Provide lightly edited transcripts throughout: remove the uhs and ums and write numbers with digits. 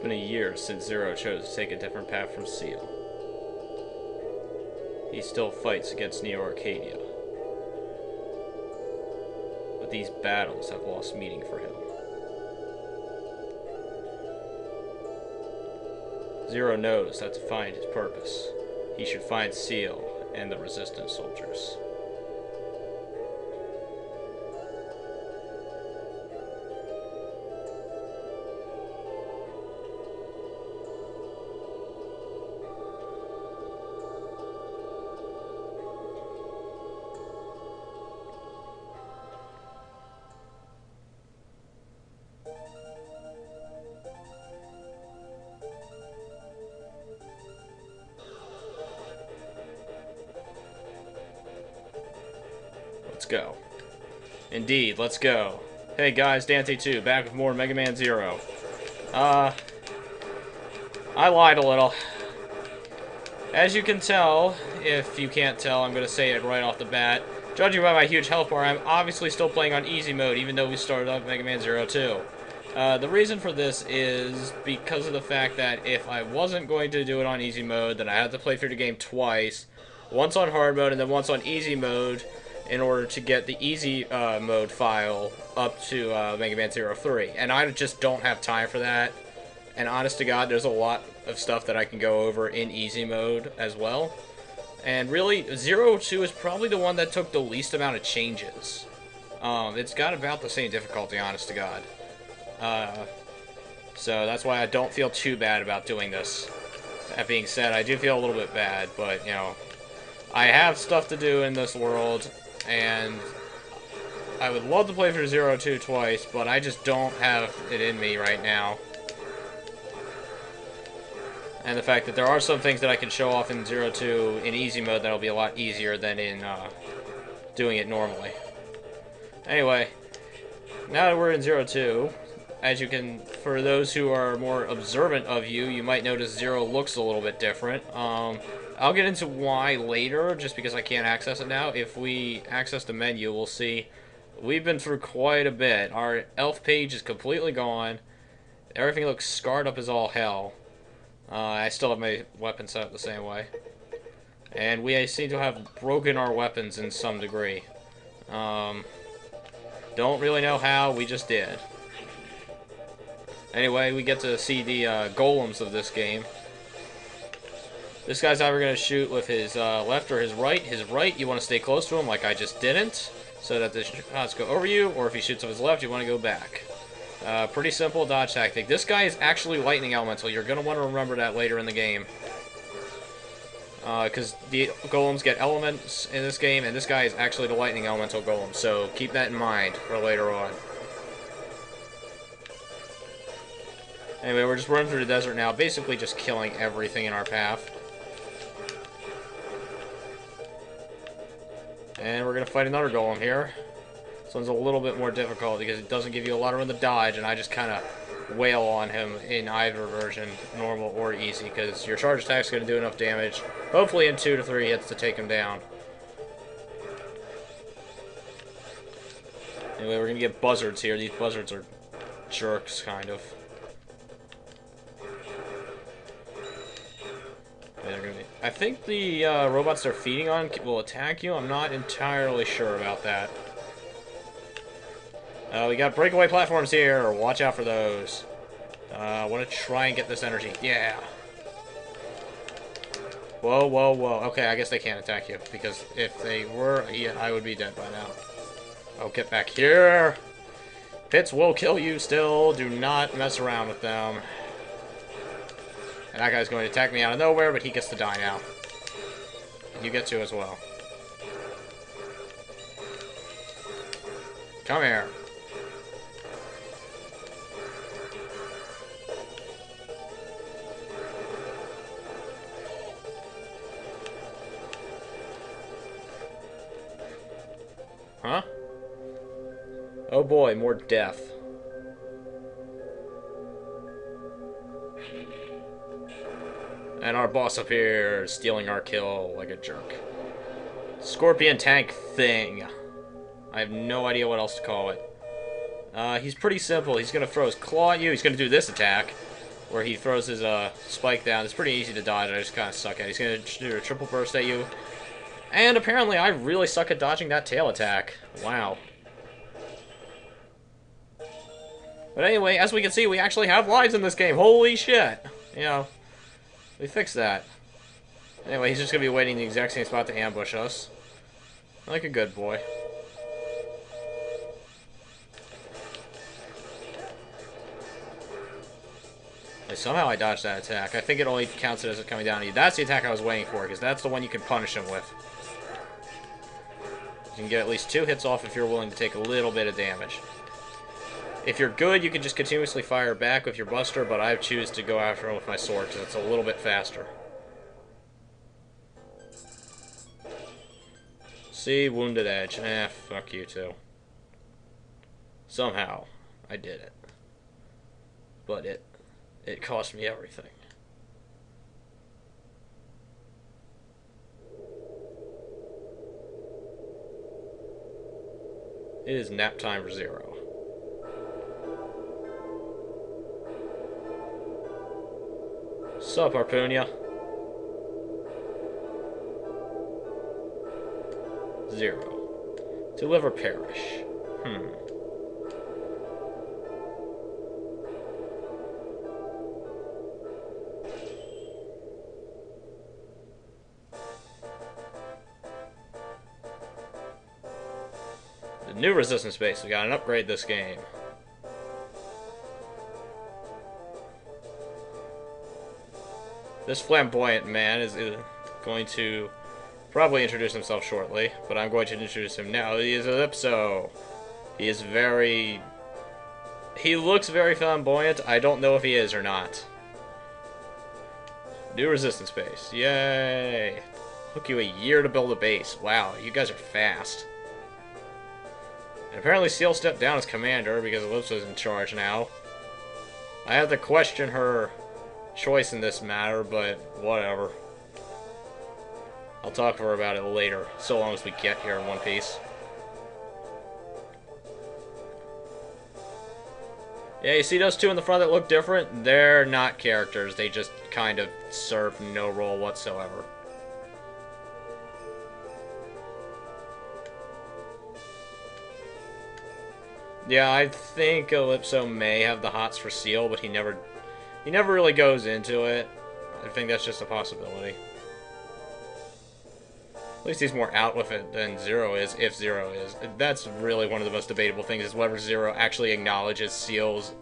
been a year since Zero chose to take a different path from Seal. He still fights against Neo Arcadia. But these battles have lost meaning for him. Zero knows that to find his purpose, he should find Seal and the Resistance soldiers. Let's go. Indeed, let's go. Hey guys, Dante2, back with more Mega Man Zero. I lied a little. As you can tell, if you can't tell, I'm going to say it right off the bat. Judging by my huge health bar, I'm obviously still playing on easy mode, even though we started off Mega Man Zero 2. The reason for this is because of the fact that if I wasn't going to do it on easy mode, then I had to play through the game twice. Once on hard mode, and then once on easy mode, in order to get the easy mode file up to Mega Man Zero 3. And I just don't have time for that. And honest to God, there's a lot of stuff that I can go over in easy mode as well. And really, Zero 2 is probably the one that took the least amount of changes. It's got about the same difficulty, honest to God. So that's why I don't feel too bad about doing this. That being said, I do feel a little bit bad, but, you know, I have stuff to do in this world, and I would love to play for Zero 2 twice, but I just don't have it in me right now. And the fact that there are some things that I can show off in Zero 2 in easy mode that'll be a lot easier than in doing it normally. Anyway, now that we're in Zero 2, as you can, for those who are more observant of you, you might notice Zero looks a little bit different. I'll get into why later, just because I can't access it now. If we access the menu, we'll see we've been through quite a bit. Our elf page is completely gone. Everything looks scarred up as all hell. I still have my weapon set up the same way. And we seem to have broken our weapons in some degree. Don't really know how, we just did. Anyway, we get to see the golems of this game. This guy's either going to shoot with his left or his right. His right, you want to stay close to him like I just didn't, so that the shots go over you, or if he shoots with his left, you want to go back. Pretty simple dodge tactic. This guy is actually lightning elemental. You're going to want to remember that later in the game. Because the golems get elements in this game, and this guy is actually the lightning elemental golem, so keep that in mind for later on. Anyway, we're just running through the desert now, basically just killing everything in our path. And we're going to fight another golem here. This one's a little bit more difficult because it doesn't give you a lot of room to dodge, and I just kind of wail on him in either version, normal or easy, because your charge attack's going to do enough damage, hopefully in 2 to 3 hits to take him down. Anyway, we're going to get buzzards here. These buzzards are jerks, kind of. I think the robots they're feeding on will attack you. I'm not entirely sure about that. We got breakaway platforms here. Watch out for those. I want to try and get this energy. Yeah. Whoa, whoa, whoa. Okay, I guess they can't attack you, because if they were, yeah, I would be dead by now. Oh, get back here. Pits will kill you still. Do not mess around with them. And that guy's going to attack me out of nowhere, but he gets to die now. You get to as well. Come here. Huh? Oh boy, more death. And our boss up here stealing our kill like a jerk. Scorpion tank thing. I have no idea what else to call it. He's pretty simple. He's going to throw his claw at you. He's going to do this attack, where he throws his spike down. It's pretty easy to dodge. I just kind of suck at it. He's going to do a triple burst at you. And apparently I really suck at dodging that tail attack. Wow. But anyway, as we can see, we actually have lives in this game. Holy shit. You know, we fixed that. Anyway, he's just going to be waiting in the exact same spot to ambush us. Like a good boy. Somehow I dodged that attack. I think it only counts it as it coming down to you. That's the attack I was waiting for, because that's the one you can punish him with. You can get at least 2 hits off if you're willing to take a little bit of damage. If you're good, you can just continuously fire back with your buster, but I choose to go after him with my sword, because it's a little bit faster. See, Wounded Edge. Fuck you too. Somehow, I did it. But it cost me everything. It is nap time for Zero. Sup, Harpoonia? Zero. To live or perish. The new resistance base. We got an upgrade this game. This flamboyant man is going to probably introduce himself shortly, but I'm going to introduce him now. He is Ellipso. He is very... He looks very flamboyant. I don't know if he is or not. New resistance base. Yay! Took you a year to build a base. Wow, you guys are fast. And apparently Seal stepped down as commander because Ellipso's in charge now. I have to question her choice in this matter, but whatever. I'll talk to her about it later, so long as we get here in one piece. Yeah, you see those two in the front that look different? They're not characters, they just kind of serve no role whatsoever. Yeah, I think Ellipso may have the hots for Seal, but he never really goes into it. I think that's just a possibility. At least he's more out with it than Zero is, if Zero is. That's really one of the most debatable things, is whether Zero actually acknowledges Seal's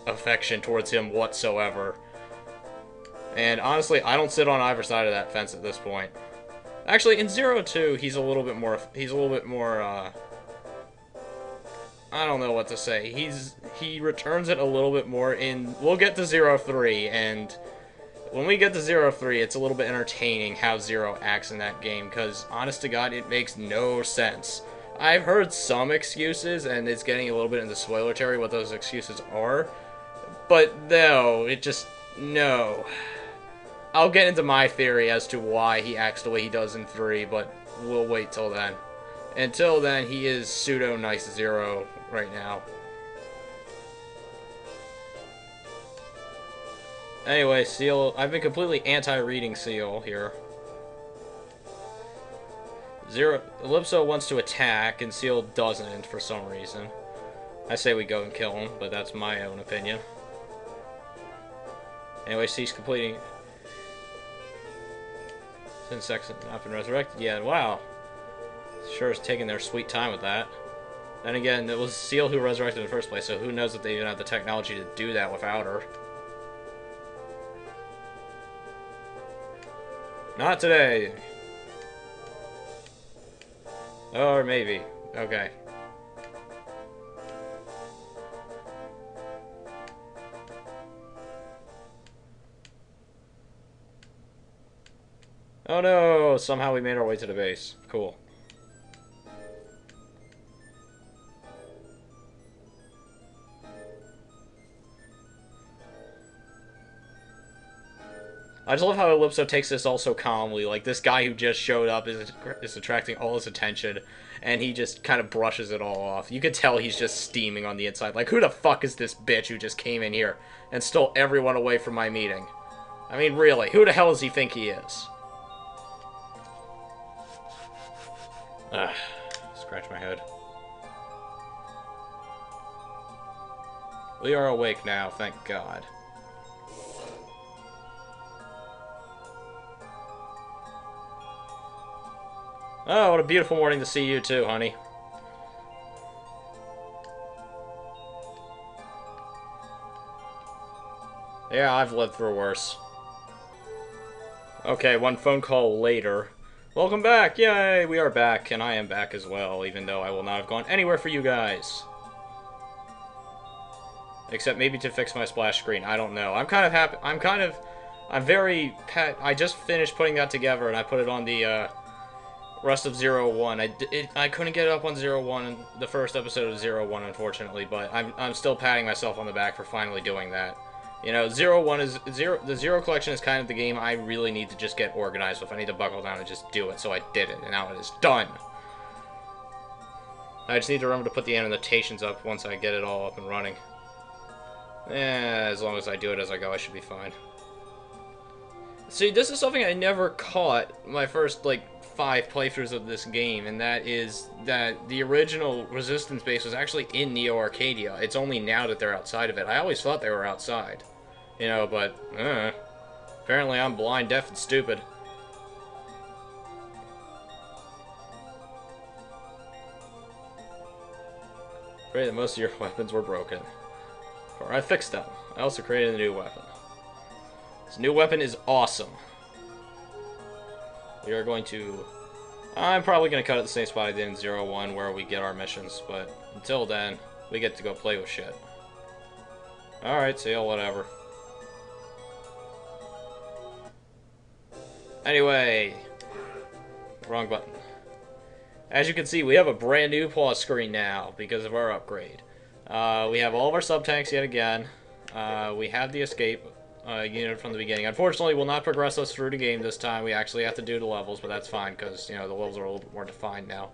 affection towards him whatsoever. And honestly, I don't sit on either side of that fence at this point. Actually, in Zero 2, he's a little bit more, I don't know what to say. He returns it a little bit more in... We'll get to Zero 3, and when we get to Zero 3, it's a little bit entertaining how Zero acts in that game, because, honest to God, it makes no sense. I've heard some excuses, and it's getting a little bit into spoiler territory what those excuses are, but no, it just... no. I'll get into my theory as to why he acts the way he does in 3, but we'll wait till then. Until then, he is pseudo-nice Zero right now. Anyway, Seal, I've been completely anti-reading Seal here. Ellipso wants to attack, and Seal doesn't for some reason. I say we go and kill him, but that's my own opinion. Anyway, he's completing... Since Sex has not been resurrected yet. Wow. Sure is taking their sweet time with that. Then again, it was Seal who resurrected in the first place, so who knows if they even have the technology to do that without her. Not today. Or maybe. Okay. Oh no! Somehow we made our way to the base. Cool. I just love how Ellipso takes this all so calmly. Like, this guy who just showed up is attracting all his attention, and he just kind of brushes it all off. You could tell he's just steaming on the inside. Like, who the fuck is this bitch who just came in here and stole everyone away from my meeting? I mean, really, who the hell does he think he is? Scratch my head. We are awake now, thank God. Oh, what a beautiful morning to see you too, honey. Yeah, I've lived through worse. Okay, one phone call later. Welcome back! Yay! We are back, and I am back as well, even though I will not have gone anywhere for you guys. Except maybe to fix my splash screen. I don't know. I'm kind of happy. I'm very I just finished putting that together, and I put it on the rest of 01. I couldn't get it up on 01, the first episode of 01, unfortunately, but I'm still patting myself on the back for finally doing that. You know, the Zero Collection is kind of the game I really need to just get organized with. I need to buckle down and just do it, so I did it, and now it is done. I just need to remember to put the annotations up once I get it all up and running. As long as I do it as I go, I should be fine. See, this is something I never caught my first, like, 5 playthroughs of this game, and that is that the original Resistance base was actually in Neo Arcadia. It's only now that they're outside of it. I always thought they were outside. You know, but, apparently I'm blind, deaf, and stupid. Afraid that most of your weapons were broken. Or I fixed them. I also created a new weapon. This new weapon is awesome. We are going to... I'm probably going to cut at the same spot I did in 01 where we get our missions, but until then, we get to go play with shit. Alright, see ya, whatever. Anyway, wrong button. As you can see, we have a brand new pause screen now because of our upgrade. We have all of our sub-tanks yet again. We have the escape unit from the beginning. Unfortunately, will not progress us through the game this time. We actually have to do the levels, but that's fine because, you know, the levels are a little bit more defined now.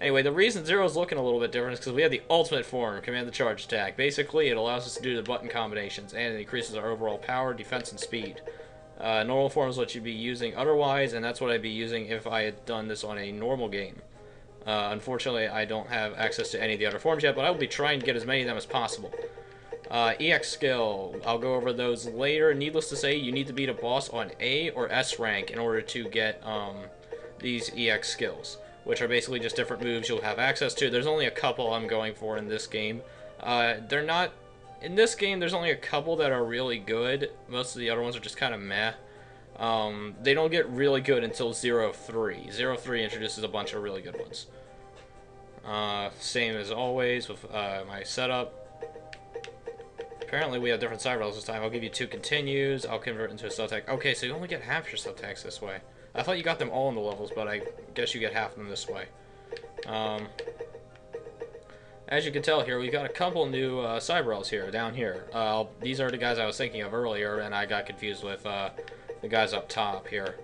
Anyway, the reason Zero is looking a little bit different is because we have the ultimate form, Command the Charge Attack. Basically, it allows us to do the button combinations, and it increases our overall power, defense, and speed. Normal form is what you'd be using otherwise, and that's what I'd be using if I had done this on a normal game. Unfortunately, I don't have access to any of the other forms yet, but I will be trying to get as many of them as possible. EX skill, I'll go over those later. Needless to say, you need to beat a boss on A or S rank in order to get these EX skills, which are basically just different moves you'll have access to. There's only a couple I'm going for in this game. They're not... In this game, there's only a couple that are really good. Most of the other ones are just kind of meh. They don't get really good until 03. 03 introduces a bunch of really good ones. Same as always with my setup. Apparently we have different side rails this time. I'll give you 2 continues. I'll convert into a sub-tank. Okay, so you only get half your sub-tanks this way. I thought you got them all in the levels, but I guess you get half of them this way. As you can tell here, we've got a couple new side rails here, down here. These are the guys I was thinking of earlier, and I got confused with the guys up top here.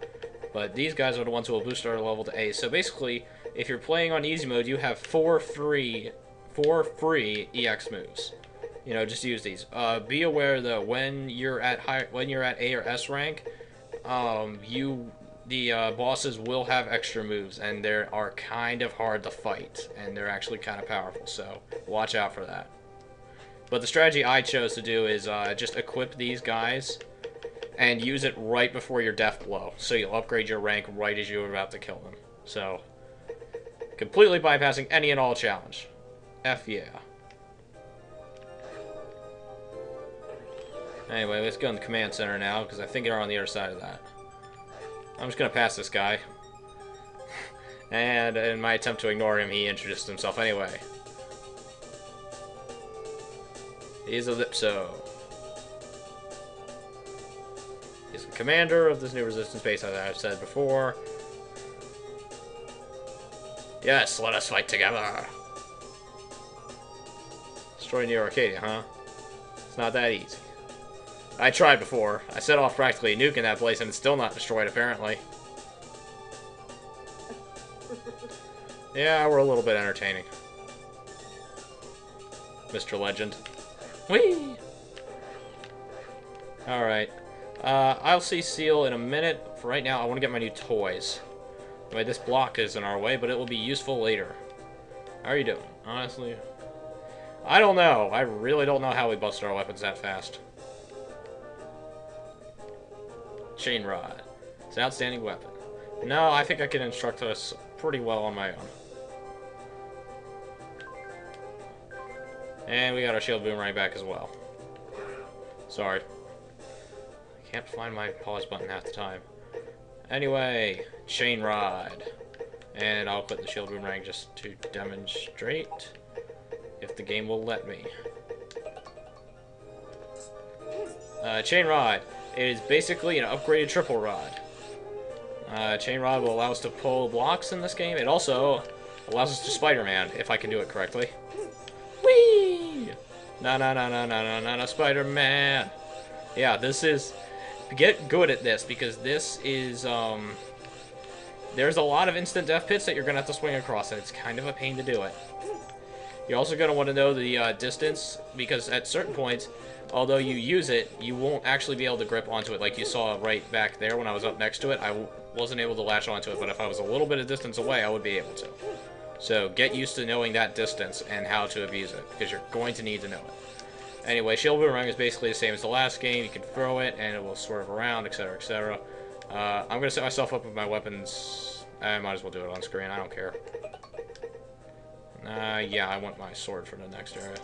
But these guys are the ones who will boost our level to A. So basically, if you're playing on easy mode, you have 4 free EX moves. You know, just use these. Be aware though, when you're at A or S rank, the bosses will have extra moves, and they are kind of hard to fight, and they're actually kind of powerful. So watch out for that. But the strategy I chose to do is just equip these guys and use it right before your death blow, so you'll upgrade your rank right as you're about to kill them. So completely bypassing any and all challenge. F yeah. Anyway, let's go in the command center now, because I think they're on the other side of that. I'm just going to pass this guy. And in my attempt to ignore him, he introduced himself anyway. He is Ellipso. He's the commander of this new resistance base, as I've said before. Yes, let us fight together. Destroy Neo Arcadia, huh? It's not that easy. I tried before. I set off practically a nuke in that place and it's still not destroyed, apparently. Yeah, we're a little bit entertaining. Mr. Legend. Whee! Alright. I'll see Seal in a minute. For right now, I want to get my new toys. Anyway, this block is in our way, but it will be useful later. How are you doing? Honestly, I don't know. I really don't know how we busted our weapons that fast. Chain Rod. It's an outstanding weapon. No, I think I can instruct us pretty well on my own. And we got our shield boomerang back as well. Sorry. I can't find my pause button half the time. Anyway, Chain Rod. And I'll put the shield boomerang just to demonstrate, if the game will let me. Chain Rod is basically an upgraded triple rod. Chain Rod will allow us to pull blocks in this game. It also allows us to Spider-Man, if I can do it correctly. Whee! No, Spider-Man. Yeah, this is... Get good at this, because this is, there's a lot of instant death pits that you're going to have to swing across, and it's kind of a pain to do it. You're also going to want to know the distance, because at certain points, although you use it, you won't actually be able to grip onto it like you saw right back there when I was up next to it. I wasn't able to latch onto it, but if I was a little bit of distance away, I would be able to. So get used to knowing that distance and how to abuse it, because you're going to need to know it. Anyway, Shield Boomerang is basically the same as the last game. You can throw it, and it will swerve around, etc., etc. I'm going to set myself up with my weapons. I might as well do it on screen. I don't care. Yeah, I want my sword for the next area.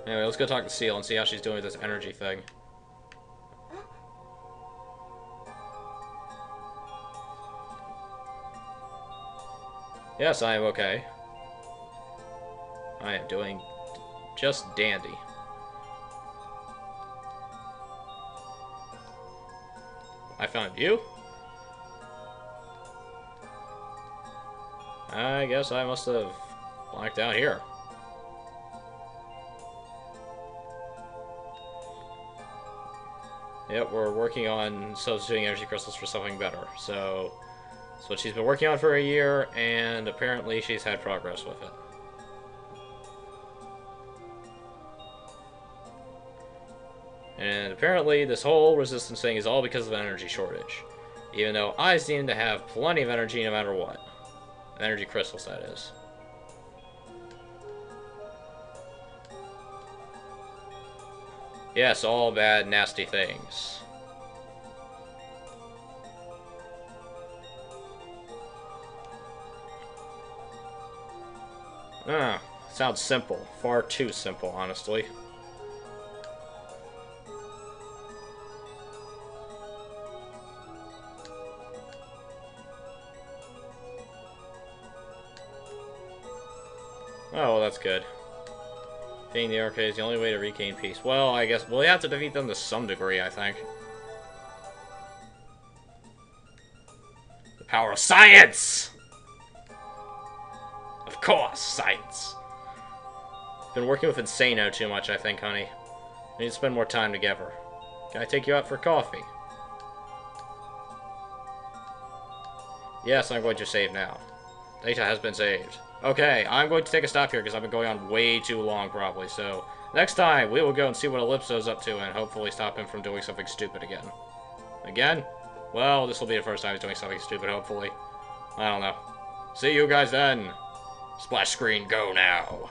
Anyway, let's go talk to Seal and see how she's doing with this energy thing. Yes, I am okay. I am doing just dandy. I found you? I guess I must have blacked out here. Yep, we're working on substituting energy crystals for something better. So, that's what she's been working on for a year, and apparently she's had progress with it. And apparently this whole resistance thing is all because of an energy shortage. Even though I seem to have plenty of energy no matter what. Energy crystals, that is. Yes, all bad, nasty things. Sounds simple. Far too simple, honestly. Oh, well, that's good. Defeating the arcade is the only way to regain peace. Well, I guess we'll have to defeat them to some degree, I think. The power of science! Of course, science. Been working with Insano too much, I think, honey. We need to spend more time together. Can I take you out for coffee? Yes, I'm going to save now. Data has been saved. Okay, I'm going to take a stop here because I've been going on way too long, probably. So, next time, we will go and see what Ellipso's up to and hopefully stop him from doing something stupid again. Again? Well, this will be the first time he's doing something stupid, hopefully. I don't know. See you guys then. Splash screen, go now.